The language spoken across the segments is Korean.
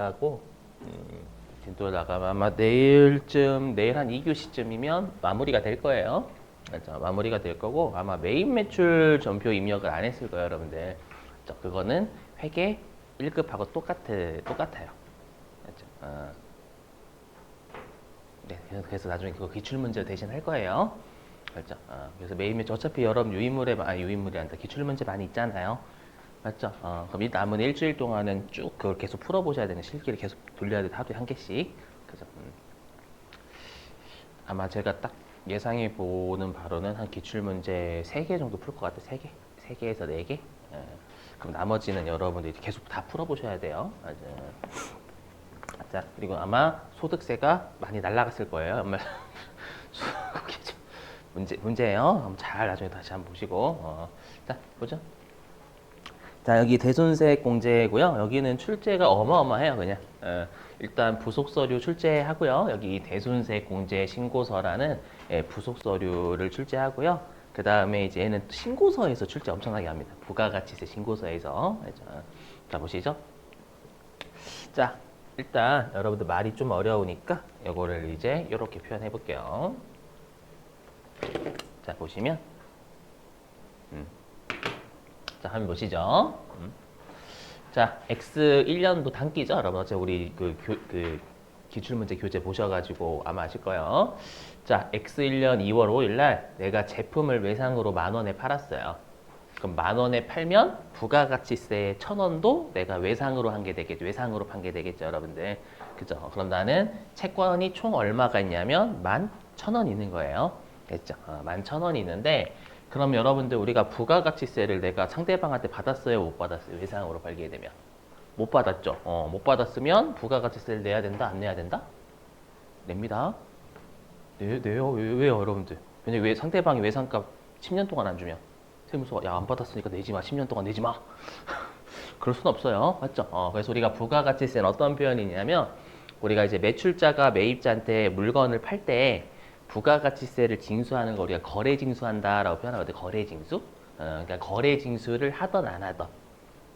하고 진도 나가면 아마 내일 한 2교시쯤이면 마무리가 될 거예요. 그렇죠? 마무리가 될 거고 아마 메인 매출 전표 입력을 안 했을 거예요, 여러분들. 그렇죠? 그거는 회계 1급하고 똑같아요. 그렇죠? 네, 그래서 나중에 그거 기출 문제 대신 할 거예요. 그렇죠? 그래서 메인 매출 어차피 여러분 유인물이 아니라 기출 문제 많이 있잖아요. 맞죠? 그럼 이 남은 일주일 동안은 쭉 그걸 계속 풀어보셔야 되는 실기를 계속 돌려야 돼. 하루에 한 개씩. 그죠? 아마 제가 딱 예상해 보는 바로는 한 기출문제 3개 정도 풀 것 같아요. 3개? 3개에서 4개? 그럼 나머지는 여러분들이 계속 다 풀어보셔야 돼요. 맞아요. 자, 그리고 아마 소득세가 많이 날라갔을 거예요. 아마 문제예요. 한번 잘 나중에 다시 한번 보시고. 자, 보죠. 자, 여기 대손색 공제고요. 여기는 출제가 어마어마해요, 그냥. 일단 부속 서류 출제하고요. 여기 대손색 공제 신고서라는 부속 서류를 출제하고요. 그 다음에 이제 얘는 신고서에서 출제 엄청나게 합니다. 부가가치세 신고서에서. 자, 보시죠. 자, 일단 여러분들 말이 좀 어려우니까 이거를 이제 이렇게 표현해 볼게요. 자, 보시면 자, 한번 보시죠. 자, X 1년도 단기죠, 여러분. 어제 우리 기출문제 교재 보셔가지고 아마 아실 거예요. 자, X 1년 2월 5일 날 내가 제품을 외상으로 10,000원에 팔았어요. 그럼 10,000원에 팔면 부가가치세 1,000원도 내가 외상으로 한 게 되겠죠. 외상으로 판 게 되겠죠, 여러분들. 그죠? 그럼 나는 채권이 총 얼마가 있냐면 11,000원 있는 거예요. 됐죠? 11,000원 있는데 그럼 여러분들 우리가 부가가치세를 내가 상대방한테 받았어요? 못 받았어요? 외상으로 팔게 되면. 못 받았죠? 못 받았으면 부가가치세를 내야 된다? 안 내야 된다? 냅니다. 내요? 왜요, 여러분들? 왜냐면 왜 상대방이 외상값 10년 동안 안 주면 세무서가 야, 안 받았으니까 내지 마. 10년 동안 내지 마. 그럴 순 없어요. 맞죠? 그래서 우리가 부가가치세는 어떤 표현이냐면 우리가 이제 매출자가 매입자한테 물건을 팔 때 부가가치세를 징수하는 거 우리가 거래징수한다라고 표현하거든요. 거래징수. 그러니까 거래징수를 하던 안 하던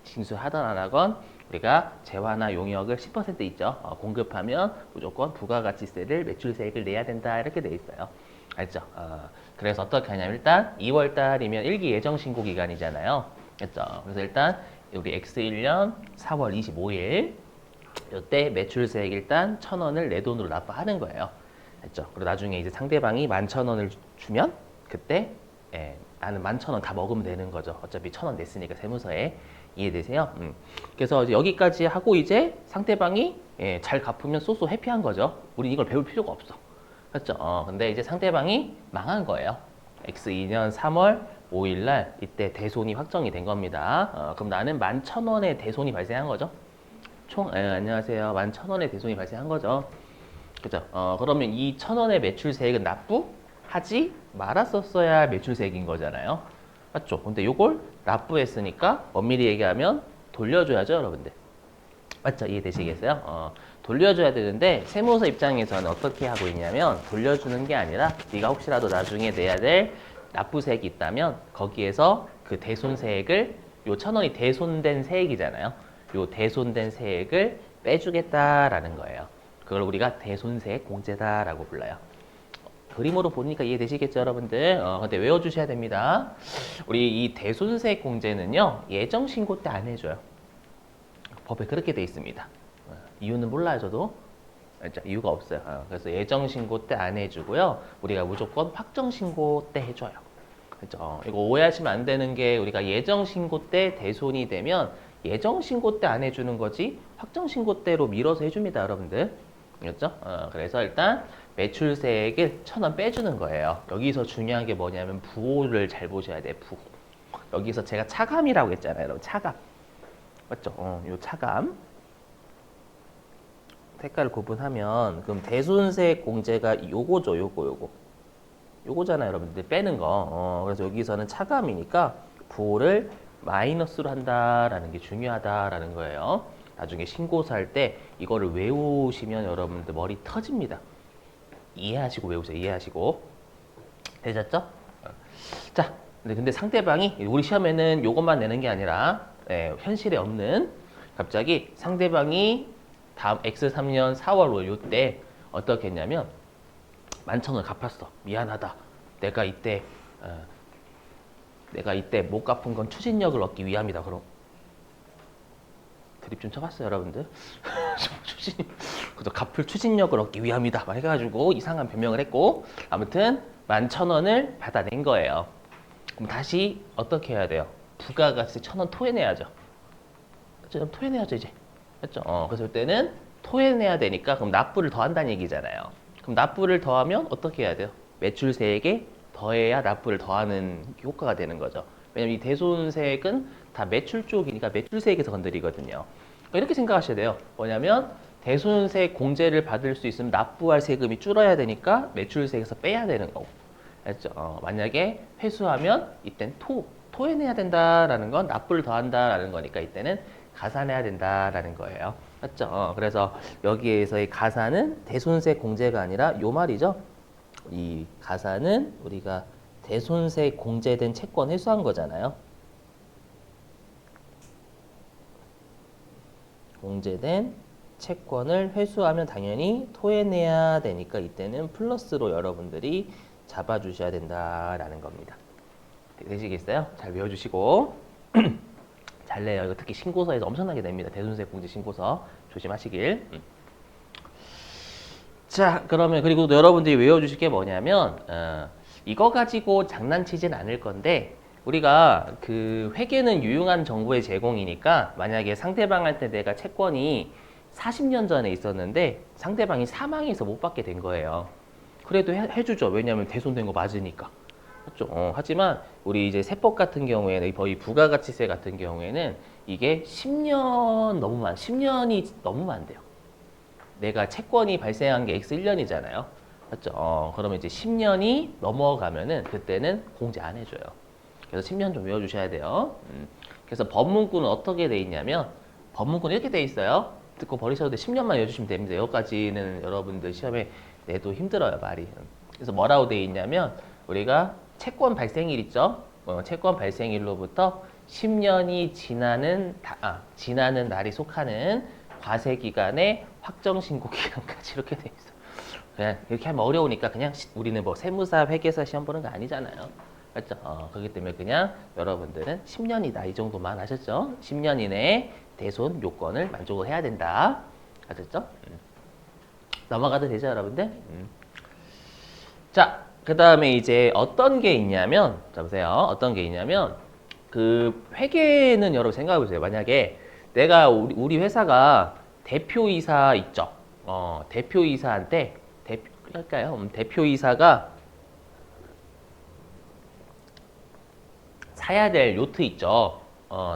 징수하던 안 하건 우리가 재화나 용역을 10% 있죠. 공급하면 무조건 부가가치세를 매출세액을 내야 된다 이렇게 돼 있어요. 알죠? 그래서 어떻게 하냐면 일단 2월 달이면 일기 예정 신고 기간이잖아요. 그렇죠? 그래서 일단 우리 X1년 4월 25일 이때 매출세액 일단 1,000원을 내 돈으로 납부하는 거예요. 했죠. 그리고 나중에 이제 상대방이 11,000원을 주면 그때 나는 11,000원 다 먹으면 되는 거죠. 어차피 1,000원 냈으니까 세무서에. 이해되세요? 그래서 여기까지 하고 이제 상대방이 잘 갚으면 쏘쏘 해피한 거죠. 우리 이걸 배울 필요가 없어. 그렇죠? 근데 이제 상대방이 망한 거예요. X2년 3월 5일 날 이때 대손이 확정이 된 겁니다. 그럼 나는 11,000원의 대손이 발생한 거죠. 총 안녕하세요. 11,000원의 대손이 발생한 거죠. 그죠? 그러면 이 1,000원의 매출세액은 납부하지 말았었어야 할 매출세액인 거잖아요. 맞죠? 근데 요걸 납부했으니까 엄밀히 얘기하면 돌려줘야죠, 여러분들. 맞죠? 이해되시겠어요? 돌려줘야 되는데 세무서 입장에서는 어떻게 하고 있냐면 돌려주는 게 아니라 네가 혹시라도 나중에 내야 될 납부세액이 있다면 거기에서 그 대손세액을 요 1,000원이 대손된 세액이잖아요. 요 대손된 세액을 빼주겠다라는 거예요. 그걸 우리가 대손세액 공제다라고 불러요. 그림으로 보니까 이해되시겠죠, 여러분들? 근데 외워주셔야 됩니다. 우리 이 대손세액 공제는요, 예정 신고 때 안 해줘요. 법에 그렇게 돼 있습니다. 이유는 몰라요, 저도. 이유가 없어요. 그래서 예정 신고 때 안 해주고요. 우리가 무조건 확정 신고 때 해줘요. 그죠? 이거 오해하시면 안 되는 게 우리가 예정 신고 때 대손이 되면 예정 신고 때 안 해주는 거지 확정 신고 때로 밀어서 해줍니다, 여러분들. 그렇죠? 그래서 일단 매출세액을 1,000원 빼주는 거예요. 여기서 중요한 게 뭐냐면 부호를 잘 보셔야 돼요. 부호. 여기서 제가 차감이라고 했잖아요, 여러분. 차감. 맞죠? 요 차감. 색깔을 구분하면 그럼 대손세액 공제가 요거죠, 요거. 요거잖아요, 여러분들. 빼는 거. 그래서 여기서는 차감이니까 부호를 마이너스로 한다라는 게 중요하다라는 거예요. 나중에 신고서 할 때 이거를 외우시면 여러분들 머리 터집니다. 이해하시고 외우세요. 이해하시고. 되셨죠? 자, 근데 상대방이 우리 시험에는 요것만 내는 게 아니라 현실에 없는 갑자기 상대방이 다음 X3년 4월 요때 어떻게 했냐면 11,000원 갚았어. 미안하다. 내가 이때 못 갚은 건 추진력을 얻기 위함이다. 그럼 드립 좀 쳐봤어요, 여러분들. 그래서 갚을 추진력을 얻기 위함이다. 막 해가지고 이상한 변명을 했고, 아무튼 11,000원을 받아낸 거예요. 그럼 다시 어떻게 해야 돼요? 부가가치 1,000원 토해내야죠. 그럼 토해내야죠, 이제. 맞죠? 그래서 그때는 토해내야 되니까 그럼 납부를 더한다는 얘기잖아요. 그럼 납부를 더하면 어떻게 해야 돼요? 매출세액에 더해야 납부를 더하는 효과가 되는 거죠. 왜냐면 이 대손세액은 다 매출 쪽이니까 매출세액에서 건드리거든요. 그러니까 이렇게 생각하셔야 돼요. 뭐냐면 대손세 공제를 받을 수 있으면 납부할 세금이 줄어야 되니까 매출세액에서 빼야 되는 거고. 알죠? 만약에 회수하면 이땐 토해내야 된다라는 건 납부를 더한다라는 거니까 이때는 가산해야 된다라는 거예요. 맞죠? 그래서 여기에서의 가산은 대손세 공제가 아니라 요 말이죠. 이 가산은 우리가 대손세 공제된 채권 회수한 거잖아요. 공제된 채권을 회수하면 당연히 토해내야 되니까 이때는 플러스로 여러분들이 잡아주셔야 된다라는 겁니다. 되시겠어요? 잘 외워주시고 잘 내요. 이거 특히 신고서에서 엄청나게 냅니다. 대손세 공제 신고서 조심하시길. 자, 그러면 그리고 여러분들이 외워주실 게 뭐냐면 이거 가지고 장난치진 않을 건데 우리가 그 회계는 유용한 정보의 제공이니까 만약에 상대방한테 내가 채권이 40년 전에 있었는데 상대방이 사망해서 못 받게 된 거예요. 그래도 해주죠. 왜냐하면 대손된 거 맞으니까. 그렇죠. 하지만 우리 이제 세법 같은 경우에는 거의 부가가치세 같은 경우에는 이게 10년이 넘으면 안 돼요. 내가 채권이 발생한 게 X1년이잖아요. 맞죠? 그러면 이제 10년이 넘어가면은 그때는 공제 안 해줘요. 그래서 10년 좀 외워주셔야 돼요. 그래서 법문구는 어떻게 돼 있냐면 법문구는 이렇게 돼 있어요. 듣고 버리셔도 돼. 10년만 외워주시면 됩니다. 여기까지는 여러분들 시험에 내도 힘들어요, 말이. 그래서 뭐라고 돼 있냐면 우리가 채권 발생일 있죠? 채권 발생일로부터 10년이 지나는 날이 속하는 과세 기간의 확정 신고 기간까지 이렇게 돼 있어. 그냥 이렇게 하면 어려우니까 그냥 우리는 뭐 세무사 회계사 시험 보는 거 아니잖아요. 맞죠? 그렇기 때문에 그냥 여러분들은 10년이다 이 정도만 하셨죠? 10년 이내에 대손 요건을 만족을 해야 된다. 아셨죠? 넘어가도 되죠, 여러분들? 자, 그 다음에 이제 어떤 게 있냐면, 자 보세요. 어떤 게 있냐면, 그 회계는 여러분 생각해 보세요. 만약에 내가 우리 회사가 대표이사 있죠. 대표이사한테 할까요? 대표이사가 사야 될 요트 있죠.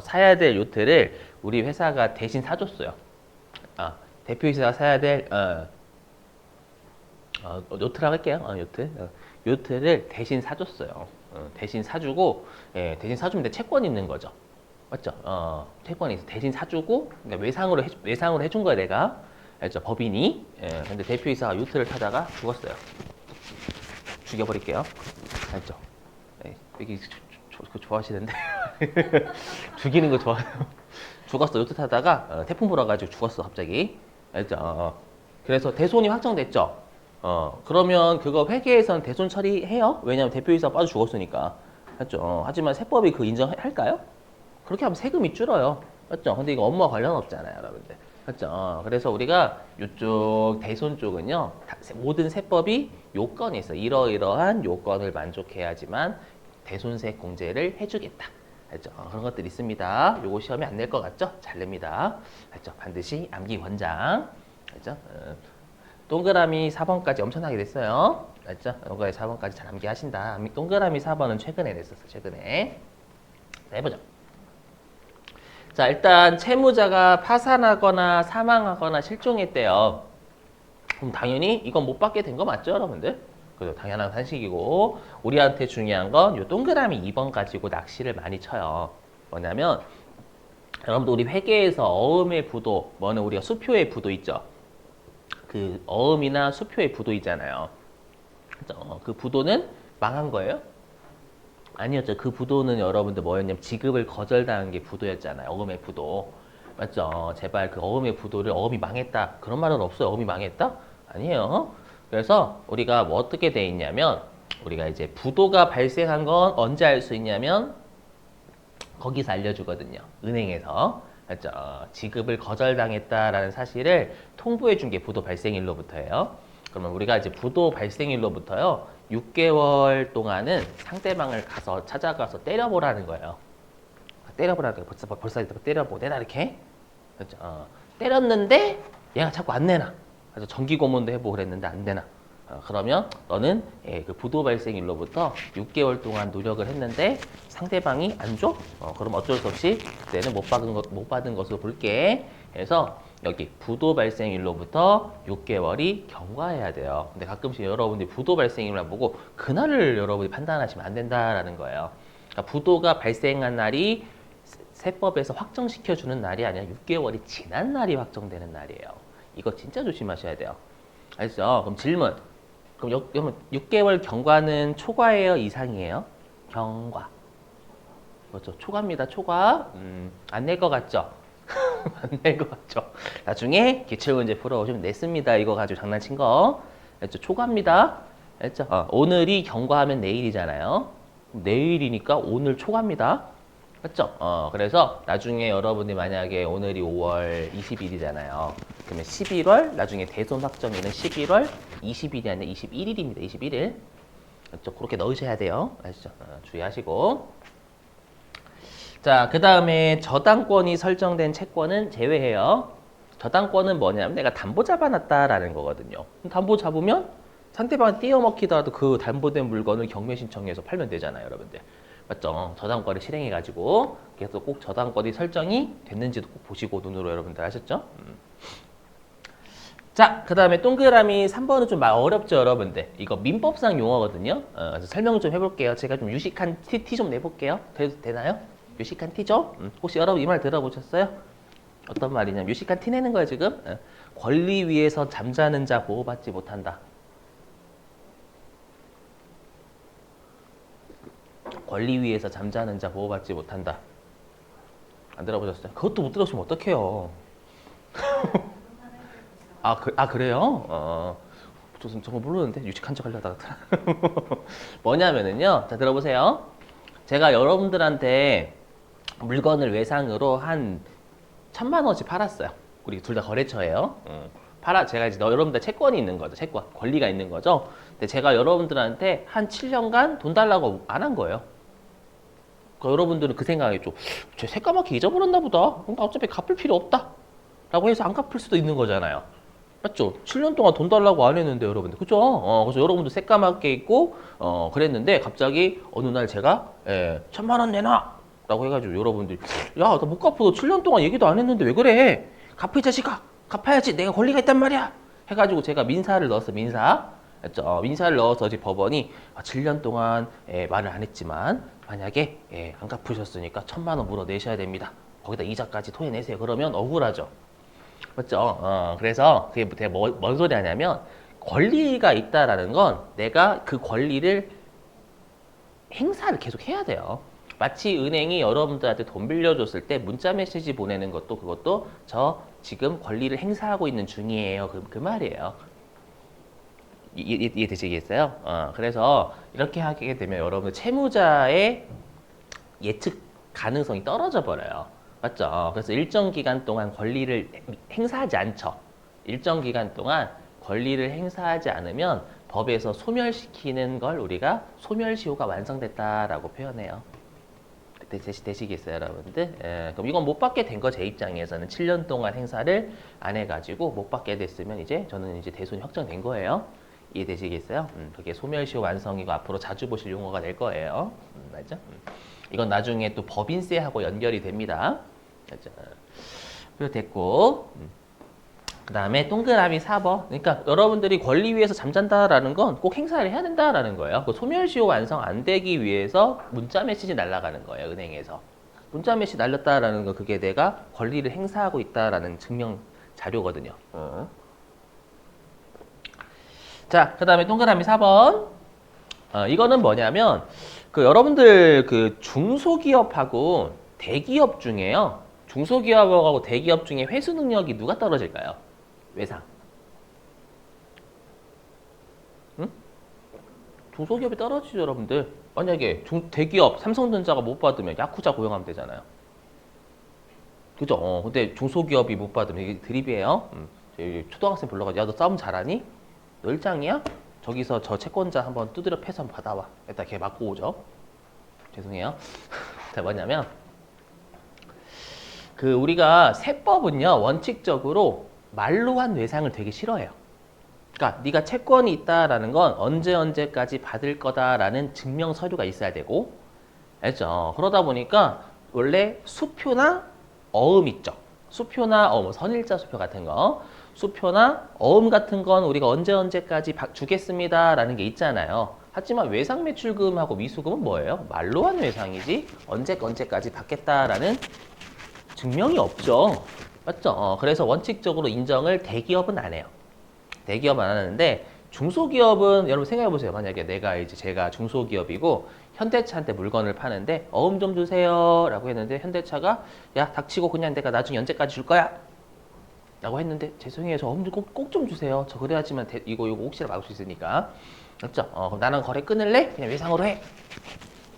사야 될 요트를 우리 회사가 대신 사줬어요. 대표이사가 사야 될 요트라고 할게요. 요트. 요트를 대신 사줬어요. 대신 사주고, 대신 사주면 내 채권이 있는 거죠. 맞죠? 채권이 있어. 대신 사주고, 그러니까 외상으로 해준 거야, 내가. 알죠? 법인이. 근데 대표이사가 요트를 타다가 죽었어요. 죽여버릴게요. 알죠? 여기 그거 좋아하시는데. 죽이는 거 좋아해요. 죽었어. 요트 타다가 태풍 불어가지고 죽었어, 갑자기. 알죠? 그래서 대손이 확정됐죠? 그러면 그거 회계에서는 대손 처리해요? 왜냐면 대표이사 빠져 죽었으니까. 맞죠? 하지만 세법이 그 인정할까요? 그렇게 하면 세금이 줄어요. 맞죠? 근데 이거 업무와 관련 없잖아요, 여러분들. 맞죠? 그래서 우리가 이쪽 대손 쪽은요, 모든 세법이 요건이 있어. 이러이러한 요건을 만족해야지만 대손세 공제를 해주겠다. 알죠? 그런 것들이 있습니다. 요거 시험에 안 낼 것 같죠? 잘 냅니다. 알죠? 반드시 암기 권장. 알죠? 동그라미 4번까지 엄청나게 냈어요. 알죠? 동그라미 4번까지 잘 암기하신다. 동그라미 4번은 최근에 냈었어, 최근에. 자, 해보죠. 자, 일단 채무자가 파산하거나 사망하거나 실종했대요. 그럼 당연히 이건 못 받게 된 거 맞죠, 여러분들? 그죠? 당연한 산식이고, 우리한테 중요한 건 이 동그라미 2번 가지고 낚시를 많이 쳐요. 뭐냐면, 여러분들 우리 회계에서 어음의 부도, 뭐는 우리가 수표의 부도 있죠? 그 어음이나 수표의 부도 있잖아요. 그 부도는 망한 거예요? 아니었죠. 그 부도는 여러분들 뭐였냐면 지급을 거절당한 게 부도였잖아요. 어음의 부도. 맞죠? 제발 그 어음의 부도를 어음이 망했다. 그런 말은 없어요. 어음이 망했다? 아니에요. 그래서 우리가 뭐 어떻게 돼 있냐면 우리가 이제 부도가 발생한 건 언제 알 수 있냐면 거기서 알려주거든요. 은행에서. 맞죠? 지급을 거절당했다라는 사실을 통보해 준 게 부도 발생일로부터예요. 그러면 우리가 이제 부도 발생일로부터요. 6개월 동안은 상대방을 가서 찾아가서 때려보라는 거예요. 때려보라는 거예요. 벌써 때려보내라 이렇게. 그렇죠? 때렸는데 얘가 자꾸 안 내놔. 그래서 정기 고문도 해보고 그랬는데 안 되나. 그러면 너는 그 부도 발생일로부터 6개월 동안 노력을 했는데 상대방이 안 줘? 그럼 어쩔 수 없이 그때는 못 받은 것으로 볼게. 그래서 여기 부도 발생일로부터 6개월이 경과해야 돼요. 근데 가끔씩 여러분들이 부도 발생일만 보고 그날을 여러분이 판단하시면 안 된다라는 거예요. 그러니까 부도가 발생한 날이 세법에서 확정시켜주는 날이 아니라 6개월이 지난 날이 확정되는 날이에요. 이거 진짜 조심하셔야 돼요. 알죠? 그럼 질문. 그럼 6개월 경과는 초과예요? 이상이에요? 경과. 그렇죠. 초과입니다. 초과. 안 낼 것 같죠? 안 낼 것 같죠? 나중에 기출문제 풀어오시면 냈습니다. 이거 가지고 장난친 거. 알죠? 초과입니다. 알죠? 오늘이 경과하면 내일이잖아요. 내일이니까 오늘 초과입니다. 맞죠? 그래서 나중에 여러분이 만약에 오늘이 5월 20일이잖아요. 그러면 11월, 나중에 대손 확정일은 11월 20일이 아니라 21일입니다. 21일. 그렇죠? 그렇게 넣으셔야 돼요. 아시죠? 주의하시고. 자, 그 다음에 저당권이 설정된 채권은 제외해요. 저당권은 뭐냐면 내가 담보 잡아놨다라는 거거든요. 담보 잡으면 상대방이 띄어먹히더라도 그 담보된 물건을 경매 신청해서 팔면 되잖아요, 여러분들. 맞죠? 저당권을 실행해가지고 그래서 꼭 저당권이 설정이 됐는지도 꼭 보시고 눈으로 여러분들 하셨죠? 자, 그 다음에 동그라미 3번은 좀 어렵죠, 여러분들. 이거 민법상 용어거든요. 그래서 설명 좀 해볼게요. 제가 좀 유식한 티 좀 내볼게요. 되나요? 유식한 티죠? 혹시 여러분 이 말 들어보셨어요? 어떤 말이냐면 유식한 티 내는 거예요, 지금. 권리 위에서 잠자는 자 보호받지 못한다. 권리 위에서 잠자는 자 보호받지 못한다. 안 들어보셨어요? 그것도 못 들었으면 어떡해요. 그래요? 저 정말 모르는데 유식한 척 하려다가 뭐냐면은요. 자, 들어보세요. 제가 여러분들한테 물건을 외상으로 한 1,000만 원씩 팔았어요. 우리 둘 다 거래처예요. 제가 이제 여러분들 채권이 있는 거죠. 채권, 권리가 있는 거죠. 근데 제가 여러분들한테 한 7년간 돈 달라고 안 한 거예요. 그러니까 여러분들은 그 생각이죠. 쟤 새까맣게 잊어버렸나 보다. 나 어차피 갚을 필요 없다. 라고 해서 안 갚을 수도 있는 거잖아요. 맞죠? 7년 동안 돈 달라고 안 했는데 여러분들. 그죠? 그래서 여러분들 새까맣게 있고 그랬는데 갑자기 어느 날 제가 1,000만 원 내놔! 라고 해가지고 여러분들이 야, 나 못 갚아. 너 7년 동안 얘기도 안 했는데 왜 그래? 갚아, 이 자식아. 갚아야지. 내가 권리가 있단 말이야. 해가지고 제가 민사를 넣었어. 민사. 맞죠? 민사를 넣어서 이제 법원이 7년 동안 말을 안 했지만 만약에 안 갚으셨으니까 1,000만 원 물어내셔야 됩니다. 거기다 이자까지 토해내세요. 그러면 억울하죠. 맞죠? 그래서 그게 되게 뭔 소리 하냐면 권리가 있다라는 건 내가 그 권리를 행사를 계속 해야 돼요. 마치 은행이 여러분들한테 돈 빌려줬을 때 문자 메시지 보내는 것도 그것도 저 지금 권리를 행사하고 있는 중이에요. 그 말이에요. 이해되시겠어요? 그래서 이렇게 하게 되면 여러분 채무자의 예측 가능성이 떨어져 버려요. 맞죠? 그래서 일정 기간 동안 권리를 행사하지 않죠. 일정 기간 동안 권리를 행사하지 않으면 법에서 소멸시키는 걸 우리가 소멸시효가 완성됐다라고 표현해요. 되시겠어요, 여러분들? 그럼 이건 못 받게 된 거 제 입장에서는 7년 동안 행사를 안 해가지고 못 받게 됐으면 저는 이제 대손이 확정된 거예요. 이해되시겠어요? 그게 소멸시효 완성이고 앞으로 자주 보실 용어가 될 거예요. 맞죠? 이건 나중에 또 법인세하고 연결이 됩니다. 맞죠? 그리고 됐고 그 다음에 동그라미 4번. 그러니까 여러분들이 권리 위에서 잠잔다라는 건 꼭 행사를 해야 된다라는 거예요. 그 소멸시효 완성 안 되기 위해서 문자 메시지 날아가는 거예요. 은행에서. 문자 메시지 날렸다라는 건 그게 내가 권리를 행사하고 있다라는 증명 자료거든요. 자, 그 다음에 동그라미 4번. 이거는 뭐냐면, 여러분들 중소기업하고 대기업 중에요. 중소기업하고 대기업 중에 회수 능력이 누가 떨어질까요? 외상. 응? 중소기업이 떨어지죠, 여러분들. 만약에 대기업 삼성전자가 못 받으면 야쿠자 고용하면 되잖아요. 그죠? 근데 중소기업이 못 받으면 이게 드립이에요. 초등학생 불러가지고 야, 너 싸움 잘하니? 너 일장이야? 저기서 저 채권자 한번 두드려 패서 한번 받아와. 일단 걔 맞고 오죠. 죄송해요. 자, 뭐냐면 그 우리가 세법은요 원칙적으로 말로 한 외상을 되게 싫어해요. 그러니까 네가 채권이 있다라는 건 언제까지 받을 거다라는 증명 서류가 있어야 되고, 알죠? 그러다 보니까 원래 수표나 어음 있죠. 수표나 뭐 선일자 수표 같은 거, 수표나 어음 같은 건 우리가 언제까지 주겠습니다라는 게 있잖아요. 하지만 외상 매출금하고 미수금은 뭐예요? 말로 한 외상이지 언제까지 받겠다라는 증명이 없죠. 맞죠? 그래서 원칙적으로 인정을 대기업은 안 해요. 대기업은 안 하는데 중소기업은 여러분 생각해 보세요. 만약에 제가 중소기업이고 현대차한테 물건을 파는데 어음 좀 주세요라고 했는데 현대차가 야 닥치고 그냥 내가 나중에 언제까지 줄 거야 라고 했는데 죄송해요 저 어음 꼭 좀 주세요. 저 그래야지만 이거 혹시나 막을 수 있으니까. 맞죠? 그럼 나는 거래 끊을래? 그냥 외상으로 해.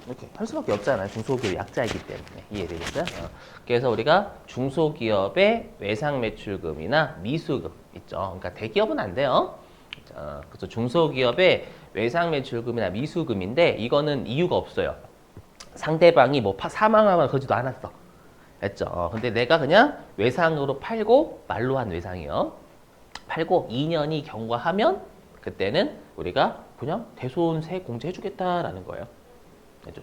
이렇게 할 수밖에 없잖아요. 중소기업 약자이기 때문에. 이해되겠어요? 그래서 우리가 중소기업의 외상 매출금이나 미수금 있죠. 그러니까 대기업은 안 돼요. 그래서 중소기업의 외상 매출금이나 미수금인데 이거는 이유가 없어요. 상대방이 뭐 사망하거나 그러지도 않았어. 됐죠? 근데 내가 그냥 외상으로 팔고 말로 한 외상이요. 팔고 2년이 경과하면 그때는 우리가 그냥 대손세 공제해주겠다라는 거예요.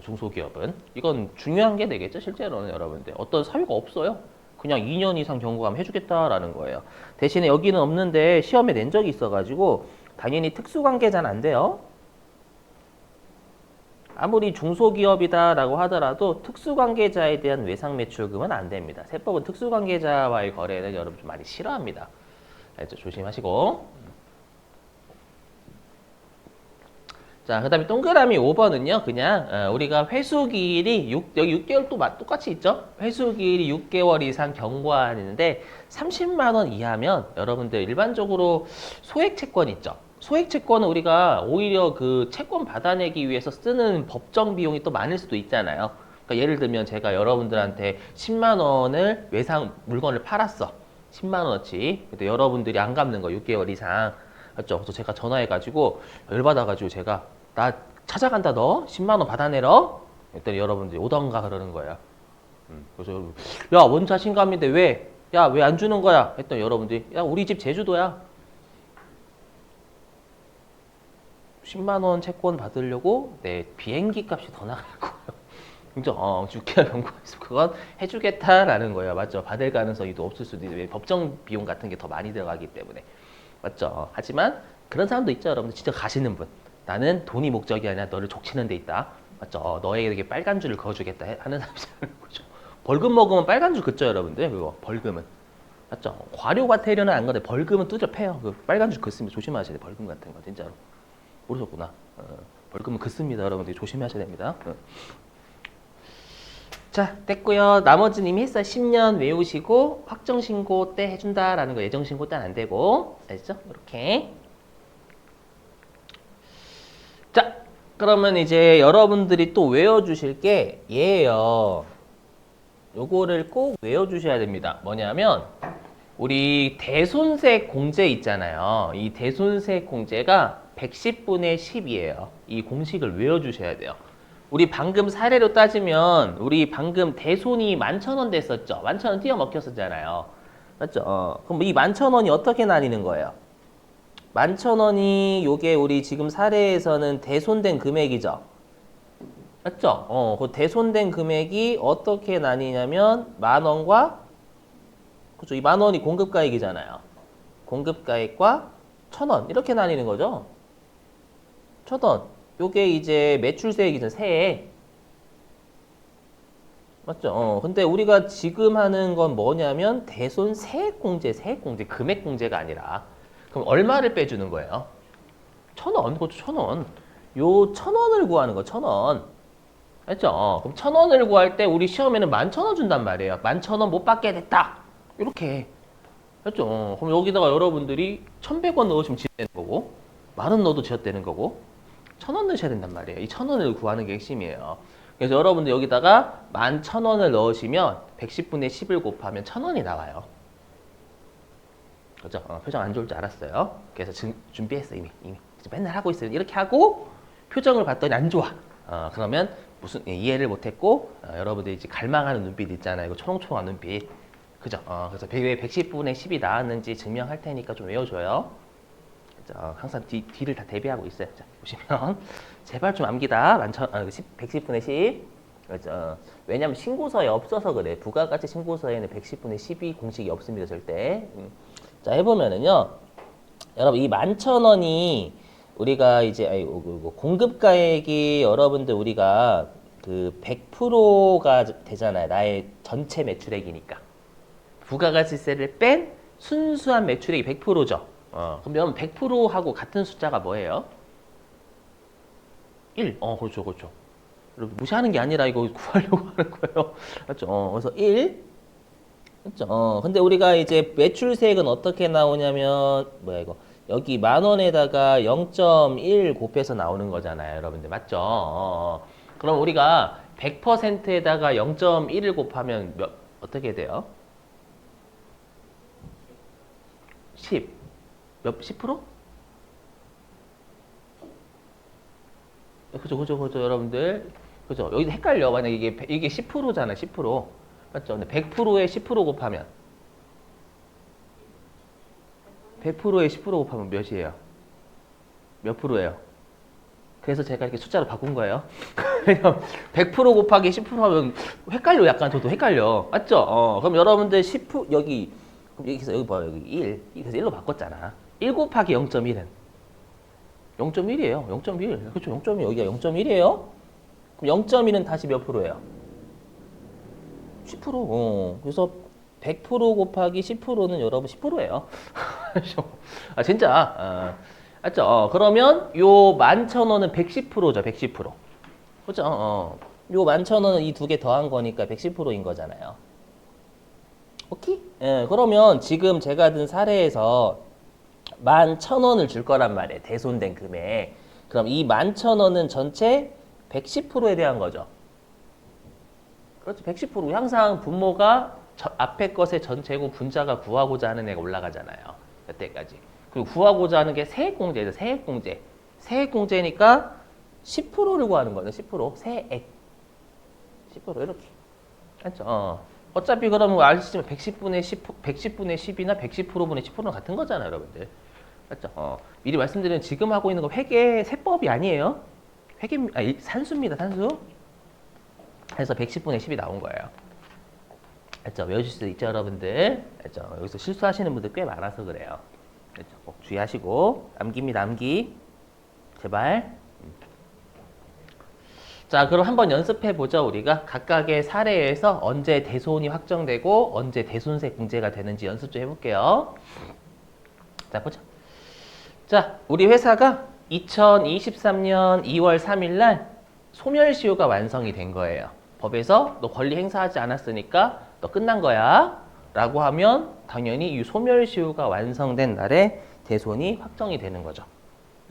중소기업은 이건 중요한 게 되겠죠. 실제로는 여러분들 어떤 사유가 없어요. 그냥 2년 이상 경고하면 해주겠다라는 거예요. 대신에 여기는 없는데 시험에 낸 적이 있어가지고 당연히 특수관계자는 안 돼요. 아무리 중소기업이다라고 하더라도 특수관계자에 대한 외상매출금은 안 됩니다. 세법은 특수관계자와의 거래는 여러분 좀 많이 싫어합니다. 알죠? 조심하시고. 자, 그 다음에 동그라미 5번은요, 그냥, 우리가 회수기일이 여기 6개월 또 똑같이 있죠? 회수기일이 6개월 이상 경과하는데 30만 원 이하면 여러분들 일반적으로 소액채권 있죠? 소액채권은 우리가 오히려 그 채권 받아내기 위해서 쓰는 법정 비용이 또 많을 수도 있잖아요. 그러니까 예를 들면 제가 여러분들한테 10만 원을 외상 물건을 팔았어. 10만 원어치. 근데 여러분들이 안 갚는 거 6개월 이상. 맞죠? 그래서 제가 전화해가지고 열받아가지고 제가 나 찾아간다 너 10만 원 받아내러 그랬더니 여러분들이 오던가 그러는 거예요. 그래서 야 뭔 자신감인데 왜? 야 왜 안 주는 거야? 했더니 여러분들이 야 우리 집 제주도야. 10만 원 채권 받으려고 내 비행기 값이 더 나갈 거예요. 그죠? 6개월 경고했으면 그건 해주겠다라는 거예요. 맞죠? 받을 가능성이 또 없을 수도 있는데 법정 비용 같은 게 더 많이 들어가기 때문에. 맞죠? 하지만 그런 사람도 있죠. 여러분들 진짜 가시는 분. 나는 돈이 목적이 아니라 너를 족치는 데 있다. 맞죠? 너에게 빨간 줄을 그어주겠다 하는 사람이 있는 거죠. 벌금 먹으면 빨간 줄 긋죠, 여러분들. 그거 벌금은. 맞죠? 과료가 태려는 안 그래. 벌금은 뚜져 패요. 그 빨간 줄 긋습니다. 조심하셔야 돼. 벌금 같은 거 진짜로. 모르셨구나. 벌금은 긋습니다, 여러분들. 조심하셔야 됩니다. 자, 됐고요. 나머지는 이미 했어요. 10년 외우시고 확정신고 때 해준다라는 거 예정신고 때는 안 되고. 알죠? 이렇게. 자, 그러면 이제 여러분들이 또 외워주실 게 얘예요. 요거를 꼭 외워주셔야 됩니다. 뭐냐면 우리 대손세 공제 있잖아요. 이 대손세 공제가 110분의 10이에요. 이 공식을 외워주셔야 돼요. 우리 방금 사례로 따지면 우리 방금 대손이 11,000원 됐었죠. 11,000원 띄어먹혔었잖아요. 맞죠? 그럼 이 11,000원이 어떻게 나뉘는 거예요? 11,000원이 요게 우리 지금 사례에서는 대손된 금액이죠. 맞죠? 그 대손된 금액이 어떻게 나뉘냐면 10,000원과 그죠? 이 10,000원이 공급가액이잖아요. 공급가액과 1,000원 이렇게 나뉘는 거죠. 1,000원. 요게 이제 매출세액이죠. 세액. 맞죠? 근데 우리가 지금 하는 건 뭐냐면 대손 세액공제, 금액공제가 아니라 그럼 얼마를 빼주는 거예요? 1,000원, 그것도 1,000원. 요 1,000원을 구하는 거, 1,000원. 알죠? 그럼 1,000원을 구할 때 우리 시험에는 11,000원 준단 말이에요. 11,000원 못 받게 됐다. 이렇게. 알죠? 그럼 여기다가 여러분들이 1,100원 넣으시면 지어되는 거고, 10,000원 넣어도 지어되는 거고, 1,000원 넣으셔야 된단 말이에요. 이 1,000원을 구하는 게 핵심이에요. 그래서 여러분들 여기다가 11,000원을 넣으시면 110분의 10을 곱하면 1,000원이 나와요. 그죠? 표정 안 좋을 줄 알았어요. 그래서 준비했어, 이미. 맨날 하고 있어요. 이렇게 하고 표정을 봤더니 안 좋아. 그러면 무슨 이해를 못했고 여러분들이 이제 갈망하는 눈빛 있잖아요. 이거 초롱초롱한 눈빛. 그죠? 그래서 왜 110분의 10이 나왔는지 증명할 테니까 좀 외워줘요. 그죠? 항상 뒤를 다 대비하고 있어요. 자, 보시면 제발 좀 암기다. 110분의 10. 그죠? 왜냐면 신고서에 없어서 그래. 부가가치 신고서에는 110분의 10이 공식이 없습니다. 절대. 자, 해보면은요. 여러분 이 11,000원이 우리가 이제 공급가액이 여러분들 우리가 그 100%가 되잖아요. 나의 전체 매출액이니까. 부가가치세를 뺀 순수한 매출액이 100%죠. 그럼 여러분 100%하고 같은 숫자가 뭐예요? 1. 그렇죠, 그렇죠. 여러분 무시하는 게 아니라 이거 구하려고 하는 거예요. 맞죠? 그래서 1. 그렇죠? 근데 우리가 이제 매출세액은 어떻게 나오냐면 뭐야 이거? 여기 10,000원에다가 0.1 곱해서 나오는 거잖아요, 여러분들. 맞죠? 그럼 우리가 100%에다가 0.1을 곱하면 어떻게 돼요? 10. 10%? 그죠, 여러분들. 그죠? 여기도 헷갈려. 만약에 이게 10%잖아요, 10%. 맞죠? 근데 100%에 10% 곱하면 100%에 10% 곱하면 몇이에요? 몇 프로예요? 그래서 제가 이렇게 숫자로 바꾼 거예요. 왜냐면 100% 곱하기 10% 하면 헷갈려. 약간 저도 헷갈려. 맞죠? 그럼 여러분들 10% 여기 봐요. 여기 1. 그래서 1로 바꿨잖아. 1 곱하기 0.1은 0.1이에요. 0.1. 그렇죠. 0.1. 여기가 0.1이에요. 그럼 0.1은 다시 몇 프로예요? 10%. 그래서 100% 곱하기 10%는 여러분 10%예요. 진짜. 맞죠? 그러면 요 11,000원은 110%죠. 110%. 그죠? 요 11,000원은 이 두 개 더한 거니까 110%인 거잖아요. 오케이? 그러면 지금 제가 든 사례에서 11,000원을 줄 거란 말이에요. 대손된 금액. 그럼 이 11,000원은 전체 110%에 대한 거죠. 그렇죠. 110%. 항상 분모가 앞에 것의 전체고 분자가 구하고자 하는 애가 올라가잖아요. 그때까지. 그리고 구하고자 하는 게 세액공제죠. 세액공제. 세액공제니까 10%를 구하는 거예요. 10%. 세액. 10% 이렇게. 맞죠? 어차피 그러면 아시지만 110분의 10이나 110%분의 10%는 같은 거잖아요, 여러분들. 맞죠? 미리 말씀드리면 지금 하고 있는 거 회계 세법이 아니에요. 산수입니다, 산수. 그래서 110분의 10이 나온 거예요. 알죠? 외우실 수 있죠, 여러분들? 알죠? 여기서 실수하시는 분들 꽤 많아서 그래요. 알죠? 꼭 주의하시고. 암기입니다, 암기. 제발. 자, 그럼 한번 연습해 보죠. 우리가 각각의 사례에서 언제 대손이 확정되고 언제 대손세 공제가 되는지 연습 좀 해볼게요. 자, 보자. 자, 우리 회사가 2023년 2월 3일 날 소멸시효가 완성이 된 거예요. 법에서 너 권리 행사하지 않았으니까 너 끝난 거야 라고 하면 당연히 이 소멸시효가 완성된 날에 대손이 확정이 되는 거죠.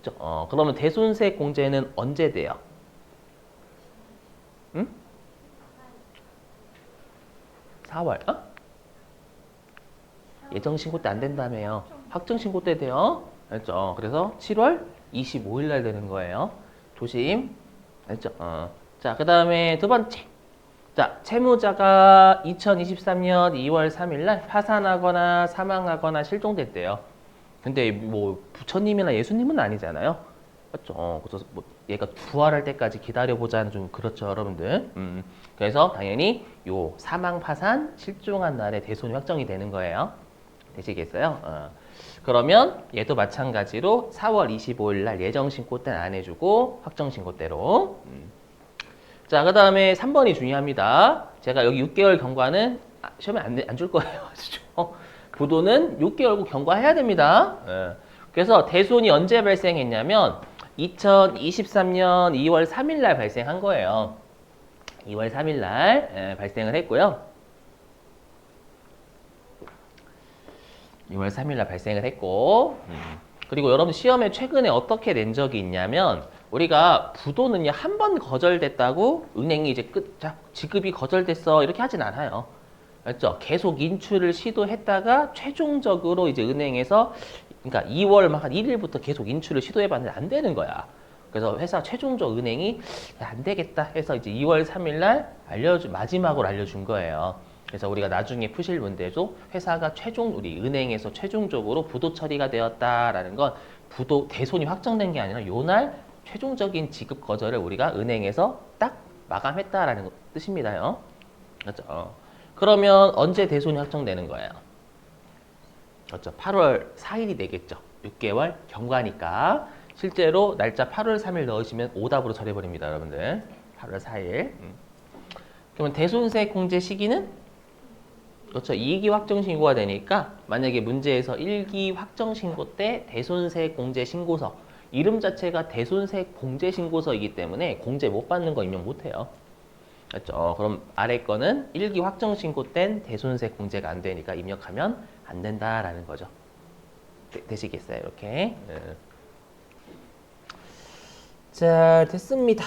그렇죠? 그러면 대손세 공제는 언제 돼요? 응? 4월. 예정 신고 때 안 된다며요. 확정 신고 때 돼요. 알죠? 그래서 7월 25일 날 되는 거예요. 조심. 알죠? 자, 그 다음에 두 번째. 자, 채무자가 2023년 2월 3일 날 파산하거나 사망하거나 실종됐대요. 근데 뭐 부처님이나 예수님은 아니잖아요. 맞죠? 그래서 뭐 얘가 부활할 때까지 기다려보자는 좀 그렇죠, 여러분들. 그래서 당연히 요 사망, 파산, 실종한 날에 대손이 확정이 되는 거예요. 되시겠어요? 그러면 얘도 마찬가지로 4월 25일 날 예정 신고 때는 안 해주고 확정 신고 때로. 자, 그 다음에 3번이 중요합니다. 제가 여기 6개월 경과는 시험에 안 줄 거예요. 부도는 6개월 후 경과해야 됩니다. 그래서 대손이 언제 발생했냐면 2023년 2월 3일 날 발생한 거예요. 2월 3일 날 발생을 했고요. 2월 3일 날 발생을 했고 그리고 여러분 시험에 최근에 어떻게 낸 적이 있냐면 우리가 부도는요 한 번 거절됐다고 은행이 이제 지급이 거절됐어 이렇게 하진 않아요. 알죠? 계속 인출을 시도했다가 최종적으로 이제 은행에서 그러니까 2월 막 한 1일부터 계속 인출을 시도해봤는데 안 되는 거야. 그래서 회사 최종적 은행이 안 되겠다 해서 이제 2월 3일 날 마지막으로 알려준 거예요. 그래서 우리가 나중에 푸실 문제도 회사가 우리 은행에서 최종적으로 부도 처리가 되었다라는 건 부도 대손이 확정된 게 아니라 요날 최종적인 지급 거절을 우리가 은행에서 딱 마감했다라는 뜻입니다요. 그렇죠? 그러면 언제 대손이 확정되는 거예요? 그렇죠. 8월 4일이 되겠죠. 6개월 경과니까. 실제로 날짜 8월 3일 넣으시면 오답으로 처리해버립니다, 여러분들. 8월 4일. 그러면 대손세 공제 시기는? 그렇죠. 2기 확정 신고가 되니까 만약에 문제에서 1기 확정 신고 때 대손세 공제 신고서 이름 자체가 대손세 공제 신고서이기 때문에 공제 못 받는 거 입력 못 해요. 그렇죠. 그럼 아래 거는 1기 확정 신고 땐 대손세 공제가 안 되니까 입력하면 안 된다라는 거죠. 되시겠어요? 이렇게. 자, 됐습니다.